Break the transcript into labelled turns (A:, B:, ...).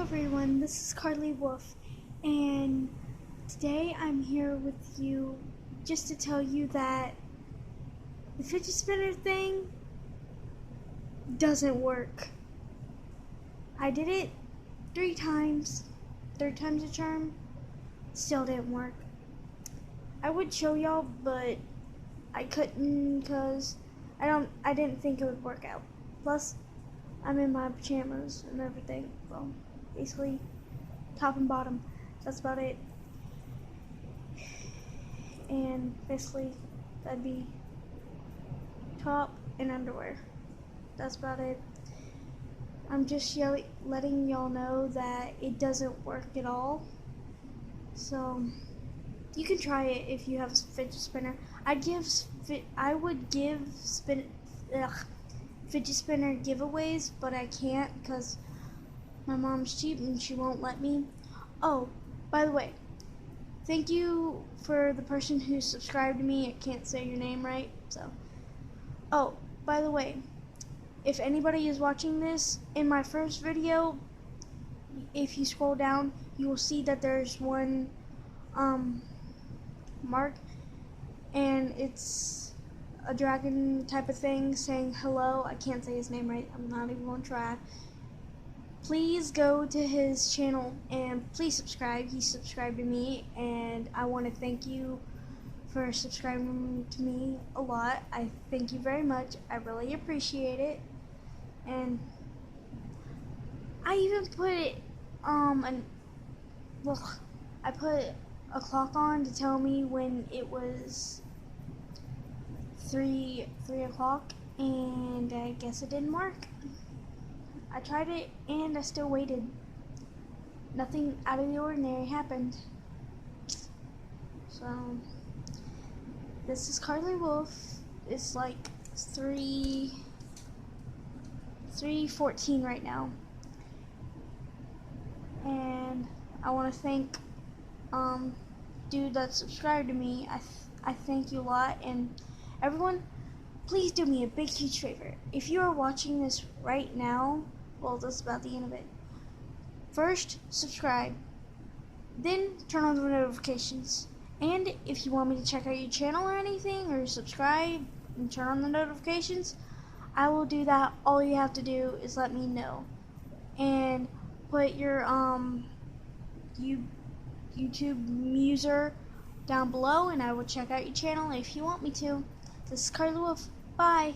A: everyone, this is Carly Wolf, and today I'm here with you just to tell you that the fidget spinner thing doesn't work. I did it 3 times, third time's a charm, still didn't work. I would show y'all, but I couldn't because I didn't think it would work out. Plus, I'm in my pajamas and everything. Well, basically, top and bottom. That's about it. And basically, that'd be top and underwear. That's about it. I'm just letting y'all know that it doesn't work at all. So, you can try it if you have a fidget spinner. I would give fidget spinner giveaways, but I can't because my mom's cheap and she won't let me. Oh, by the way, thank you for the person who subscribed to me. I can't say your name right, so. Oh, by the way, if anybody is watching this, in my first video, if you scroll down, you will see that there's one mark, and it's a dragon type of thing saying hello. I can't say his name right. I'm not even going to try. Please go to his channel and please subscribe. He subscribed to me, and I want to thank you for subscribing to me a lot. I thank you very much. I really appreciate it. And I even put I put a clock on to tell me when it was 3 o'clock, and I guess it didn't work. I tried it and I still waited. Nothing out of the ordinary happened. So this is Carly Wolf. It's like 3:14 right now. And I want to thank dude that subscribed to me. I thank you a lot, and everyone, please do me a big huge favor. If you are watching this right now, well, that's about the end of it. First, subscribe, then turn on the notifications. And if you want me to check out your channel or anything, or subscribe and turn on the notifications, I will do that. All you have to do is let me know. And put your YouTube user down below, and I will check out your channel if you want me to. This is Carly Wolf. Bye.